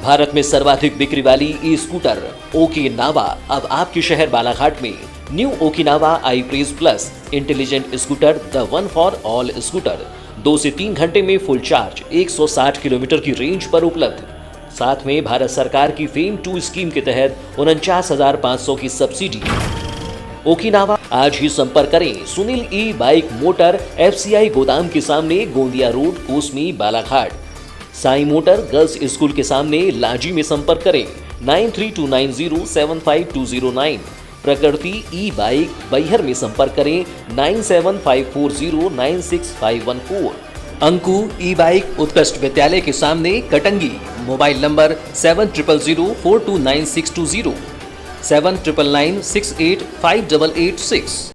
भारत में सर्वाधिक बिक्री वाली ई स्कूटर ओकिनावा अब आपके शहर बालाघाट में। New Okinawa I praise plus intelligent scooter, the one for all scooter 2 से 3 घंटे में फुल चार्ज 160 किलोमीटर की रेंज पर उपलब्ध। साथ में भारत सरकार की फेम 2 स्कीम के तहत 49,500 की सब्सिडी। ओकिनावा आज ही संपर्क करें सुनील ई बाइक मोटर FCI गोदाम के सामने, Gondia road, Kosmi, Balaghat. Sai motor girls school के सामने, लांजी में संपर्क करें 9329075209। प्रकृति ई बाइक बैहर में संपर्क करें 9754096514। अंकु ई बाइक उत्कृष्ट विद्यालय के सामने, कटंगी। Mobile number 7000429620, 7999685886।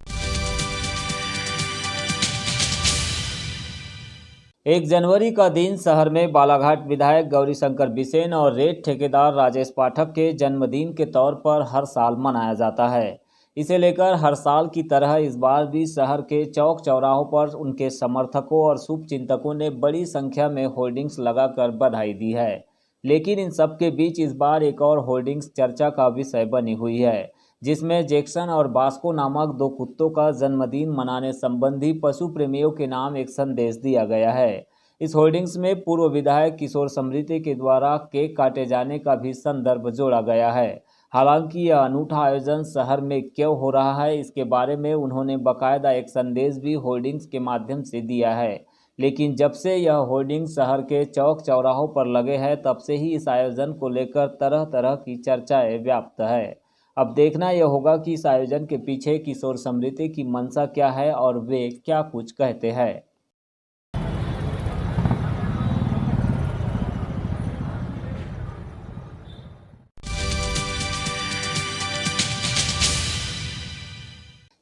1 जनवरी का दिन शहर में बालाघाट विधायक गौरीशंकर बिसेन और रेत ठेकेदार राजेश पाठक के जन्मदिन के तौर पर हर साल मनाया जाता है। इसे लेकर हर साल की तरह इस बार भी शहर के चौक चौराहों पर उनके समर्थकों और शुभचिंतकों ने बड़ी संख्या में होर्डिंग्स लगाकर बधाई दी है। लेकिन इन सब के बीच इस बार एक और होर्डिंग्स चर्चा का विषय बनी हुई है, जिसमें जैक्सन और बास्को नामक 2 कुत्तों का जन्मदिन मनाने संबंधी पशु प्रेमियों के नाम एक संदेश दिया गया है। इस होर्डिंग्स में पूर्व विधायक किशोर समृद्धि के द्वारा केक काटे जाने का भी संदर्भ जोड़ा गया है। हालांकि यह अनूठा आयोजन शहर में क्यों हो रहा है, इसके बारे में उन्होंने बाकायदा एक संदेश भी होर्डिंग्स के माध्यम से दिया है। लेकिन जब से यह होर्डिंग्स शहर के चौक चौराहों पर लगे हैं, तब से ही इस आयोजन को लेकर तरह तरह की चर्चाएं व्याप्त है। अब देखना यह होगा कि इस आयोजन के पीछे किशोर समृद्धि की मंशा क्या है और वे क्या कुछ कहते हैं।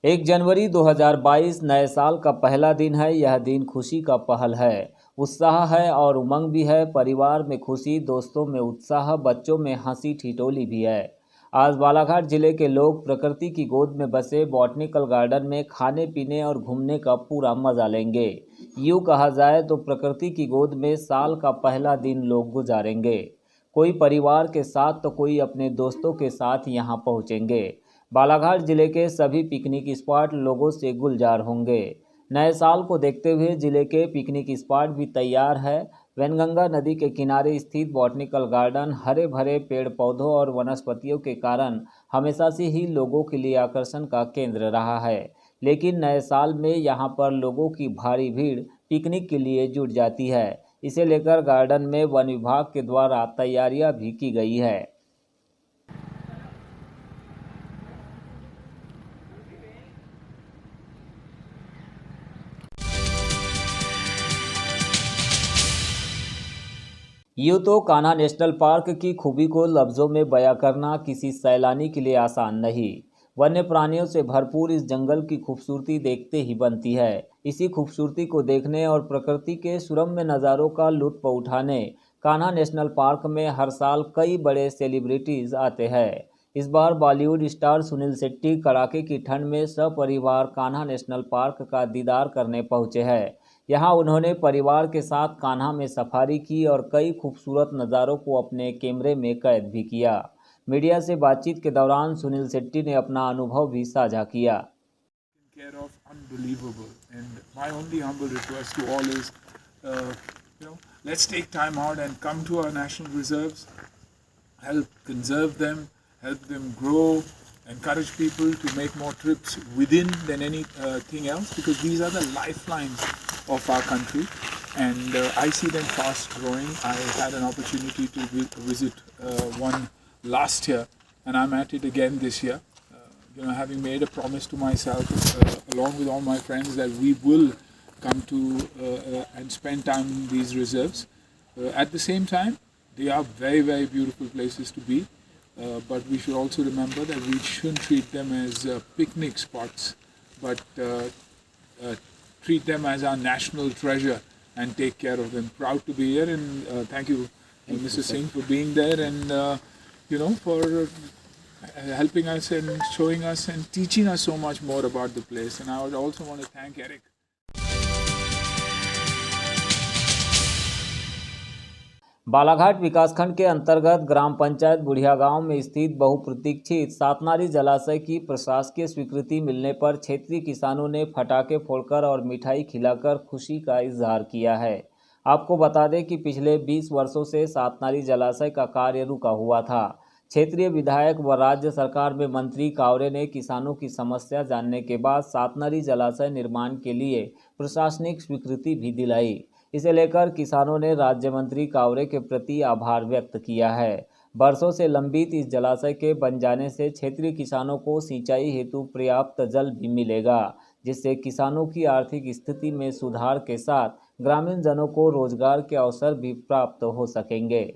1 जनवरी 2022 नए साल का पहला दिन है। यह दिन खुशी का पहल है, उत्साह है और उमंग भी है। परिवार में खुशी, दोस्तों में उत्साह, बच्चों में हंसी ठिठोली भी है। आज बालाघाट जिले के लोग प्रकृति की गोद में बसे बॉटनिकल गार्डन में खाने पीने और घूमने का पूरा मजा लेंगे। यूँ कहा जाए तो प्रकृति की गोद में साल का पहला दिन लोग गुजारेंगे। कोई परिवार के साथ तो कोई अपने दोस्तों के साथ यहाँ पहुँचेंगे। बालाघाट जिले के सभी पिकनिक स्पॉट लोगों से गुलजार होंगे। नए साल को देखते हुए जिले के पिकनिक स्पॉट भी तैयार है। वैनगंगा नदी के किनारे स्थित बॉटनिकल गार्डन हरे भरे पेड़ पौधों और वनस्पतियों के कारण हमेशा से ही लोगों के लिए आकर्षण का केंद्र रहा है। लेकिन नए साल में यहाँ पर लोगों की भारी भीड़ पिकनिक के लिए जुट जाती है। इसे लेकर गार्डन में वन विभाग के द्वारा तैयारियां भी की गई है। यूँ तो कान्हा नेशनल पार्क की खूबी को लफ्ज़ों में बयां करना किसी सैलानी के लिए आसान नहीं। वन्य प्राणियों से भरपूर इस जंगल की खूबसूरती देखते ही बनती है। इसी खूबसूरती को देखने और प्रकृति के सुरम्य नज़ारों का लुत्फ़ उठाने कान्हा नेशनल पार्क में हर साल कई बड़े सेलिब्रिटीज़ आते हैं। इस बार बॉलीवुड स्टार सुनील शेट्टी कड़ाके की ठंड में सपरिवार कान्हा नेशनल पार्क का दीदार करने पहुंचे हैं। यहाँ उन्होंने परिवार के साथ कान्हा में सफारी की और कई खूबसूरत नज़ारों को अपने कैमरे में कैद भी किया। मीडिया से बातचीत के दौरान सुनील शेट्टी ने अपना अनुभव भी साझा किया। Let's take time out and come to our national reserves, help conserve them, help them grow, encourage people to make more trips within than anything else, because these are the lifelines of our country, and I see them fast growing. I had an opportunity to visit one last year, and I'm at it again this year. Having made a promise to myself, along with all my friends, that we will come to and spend time in these reserves. At the same time, they are very, very beautiful places to be, but we should also remember that we shouldn't treat them as picnic spots, but treat them as our national treasure and take care of them. Proud to be here, and thank you, Mr. Singh, for being there, and for helping us and showing us and teaching us so much more about the place. And I would also want to thank Eric. Balaghat विकासखंड के अंतर्गत ग्राम पंचायत बुढ़िया गांव में स्थित बहुप्रतीक्षित सातनारी जलाशय की प्रशासकीय स्वीकृति मिलने पर क्षेत्रीय किसानों ने पटाखे फोड़कर और मिठाई खिलाकर खुशी का इजहार किया है। आपको बता दें कि पिछले 20 वर्षों से सातनारी जलाशय का कार्य रुका हुआ था। क्षेत्रीय विधायक व राज्य सरकार में मंत्री कावरे ने किसानों की समस्या जानने के बाद सातनारी जलाशय निर्माण के लिए प्रशासनिक स्वीकृति भी दिलाई। इसे लेकर किसानों ने राज्य मंत्री कावरे के प्रति आभार व्यक्त किया है। बरसों से लंबित इस जलाशय के बन जाने से क्षेत्रीय किसानों को सिंचाई हेतु पर्याप्त जल भी मिलेगा, जिससे किसानों की आर्थिक स्थिति में सुधार के साथ ग्रामीण जनों को रोजगार के अवसर भी प्राप्त हो सकेंगे।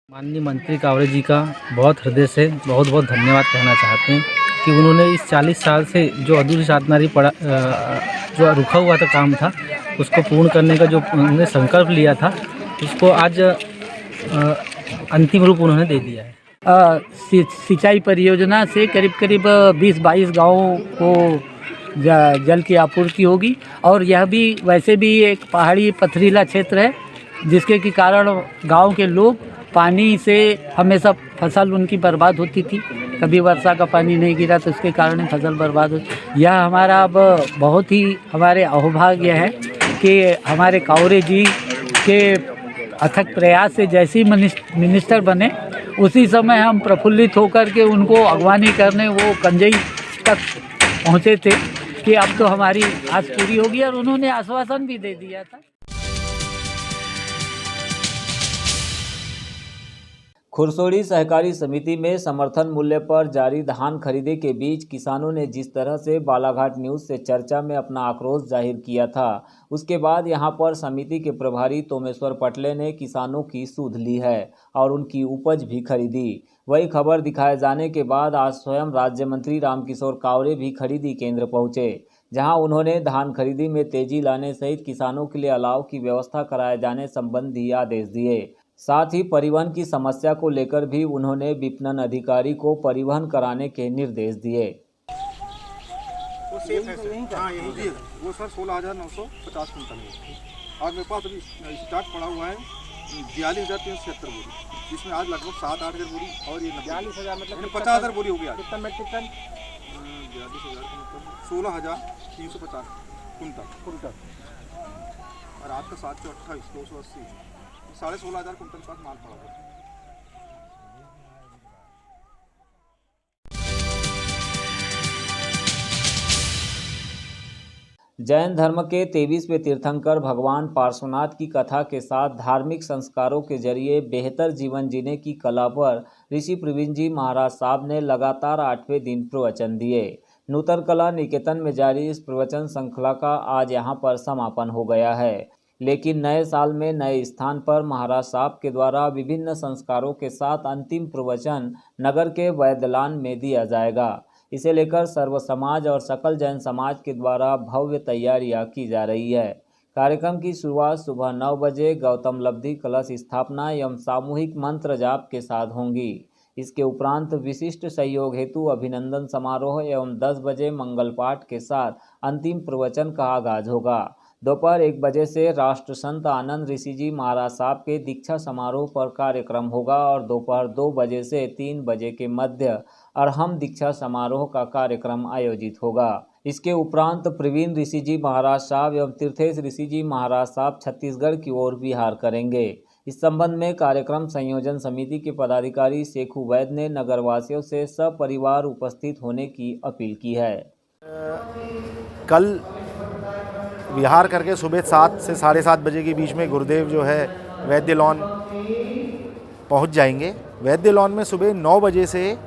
माननीय मंत्री कावरे जी का बहुत हृदय से बहुत बहुत धन्यवाद कहना चाहते हैं कि उन्होंने इस 40 साल से जो अधूरी सातनारी जो रुका हुआ था काम था, उसको पूर्ण करने का जो उन्होंने संकल्प लिया था, उसको आज अंतिम रूप उन्होंने दे दिया है। सिंचाई परियोजना से करीब करीब 20-22 गाँवों को जल की आपूर्ति होगी और यह भी वैसे भी एक पहाड़ी पथरीला क्षेत्र है, जिसके के कारण गांव के लोग पानी से हमेशा फसल उनकी बर्बाद होती थी। कभी वर्षा का पानी नहीं गिरा तो उसके कारण फसल बर्बाद होती। यह हमारा अब बहुत ही हमारे अहोभाग्य है कि हमारे कावरे जी के अथक प्रयास से जैसे ही मिनिस्टर बने उसी समय हम प्रफुल्लित होकर के उनको अगवानी करने वो कंजई तक पहुँचे थे कि अब तो हमारी आस पूरी होगी, और उन्होंने आश्वासन भी दे दिया था। खुरसोड़ी सहकारी समिति में समर्थन मूल्य पर जारी धान खरीदे के बीच किसानों ने जिस तरह से बालाघाट न्यूज़ से चर्चा में अपना आक्रोश जाहिर किया था, उसके बाद यहां पर समिति के प्रभारी तोमेश्वर पटले ने किसानों की सुध ली है और उनकी उपज भी खरीदी। वही खबर दिखाए जाने के बाद आज स्वयं राज्य मंत्री रामकिशोर कावरे भी खरीदी केंद्र पहुंचे, जहां उन्होंने धान खरीदी में तेजी लाने सहित किसानों के लिए अलाव की व्यवस्था कराए जाने संबंधी आदेश दिए। साथ ही परिवहन की समस्या को लेकर भी उन्होंने विपणन अधिकारी को परिवहन कराने के निर्देश दिए। वो सेफ है सर, हाँ यही है वो सर 16,950 कुंटल है। आज मेरे पास अभी स्टॉक पड़ा हुआ है 42,376 बोरी, जिसमें आज लगभग 7-8 हज़ार बोरी और ये 42,000 मतलब 50,000 बोरी हो गया। कितना मीट्रिक टन? 42,000 का मतलब 16,350 कुंटल और आज का 7 से 28 280 16,500 कुंटल का माल पड़ा हुआ है। जैन धर्म के 23वें तीर्थंकर भगवान पार्श्वनाथ की कथा के साथ धार्मिक संस्कारों के जरिए बेहतर जीवन जीने की कला पर ऋषि प्रवीण जी महाराज साहब ने लगातार 8वें दिन प्रवचन दिए। नूतन कला निकेतन में जारी इस प्रवचन श्रृंखला का आज यहां पर समापन हो गया है, लेकिन नए साल में नए स्थान पर महाराज साहब के द्वारा विभिन्न संस्कारों के साथ अंतिम प्रवचन नगर के वैद्यलान में दिया जाएगा। इसे लेकर सर्व समाज और सकल जैन समाज के द्वारा भव्य तैयारियां की जा रही है। कार्यक्रम की शुरुआत सुबह 9 बजे गौतम लब्धि कलश स्थापना एवं सामूहिक मंत्र जाप के साथ होंगी। इसके उपरांत विशिष्ट सहयोग हेतु अभिनंदन समारोह एवं 10 बजे मंगल पाठ के साथ अंतिम प्रवचन का आगाज होगा। दोपहर 1 बजे से राष्ट्र संत आनंद ऋषि जी महाराज साहब के दीक्षा समारोह पर कार्यक्रम होगा और दोपहर 2 बजे से 3 बजे के मध्य अरहम दीक्षा समारोह का कार्यक्रम आयोजित होगा। इसके उपरांत प्रवीण ऋषि जी महाराज साहब एवं तीर्थेश ऋषि जी महाराज साहब छत्तीसगढ़ की ओर विहार करेंगे। इस संबंध में कार्यक्रम संयोजन समिति के पदाधिकारी शेखू वैद ने नगरवासियों से सपरिवार उपस्थित होने की अपील की है। कल विहार करके सुबह 7 से 7:30 बजे के बीच में गुरुदेव जो है वैद्य लॉन पहुंच जाएंगे। वैद्य लॉन में सुबह 9 बजे से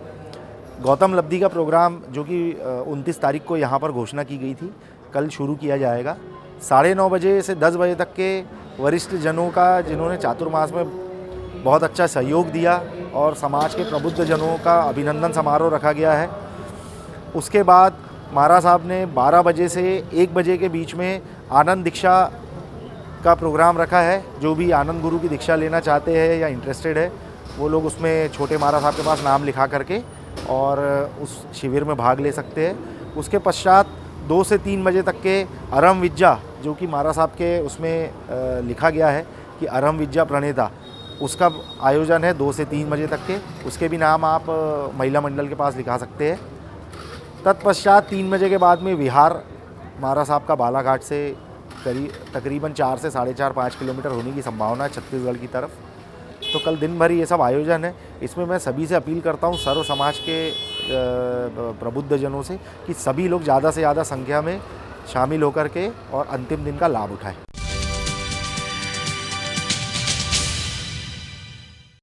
गौतम लब्धि का प्रोग्राम जो कि 29 तारीख को यहाँ पर घोषणा की गई थी, कल शुरू किया जाएगा। 9:30 बजे से 10 बजे तक के वरिष्ठ जनों का, जिन्होंने चातुर्मास में बहुत अच्छा सहयोग दिया, और समाज के प्रबुद्ध जनों का अभिनंदन समारोह रखा गया है। उसके बाद महाराज साहब ने 12 बजे से 1 बजे के बीच में आनंद दीक्षा का प्रोग्राम रखा है। जो भी आनंद गुरु की दीक्षा लेना चाहते हैं या इंटरेस्टेड है, वो लोग उसमें छोटे महाराज साहब के पास नाम लिखा करके और उस शिविर में भाग ले सकते हैं। उसके पश्चात 2 से 3 बजे तक के अरहम विद्या, जो कि महाराज साहब के उसमें लिखा गया है कि अरहम विद्या प्रणेता, उसका आयोजन है 2 से 3 बजे तक के। उसके भी नाम आप महिला मंडल के पास लिखा सकते हैं। तत्पश्चात 3 बजे के बाद में विहार महाराज साहब का बालाघाट से तकरीबन 4 से 4.5-5 किलोमीटर होने की संभावना है छत्तीसगढ़ की तरफ। तो कल दिन भर ये सब आयोजन है। इसमें मैं सभी से अपील करता हूँ, सर्व समाज के प्रबुद्धजनों से, कि सभी लोग ज़्यादा से ज़्यादा संख्या में शामिल होकर के और अंतिम दिन का लाभ उठाएं।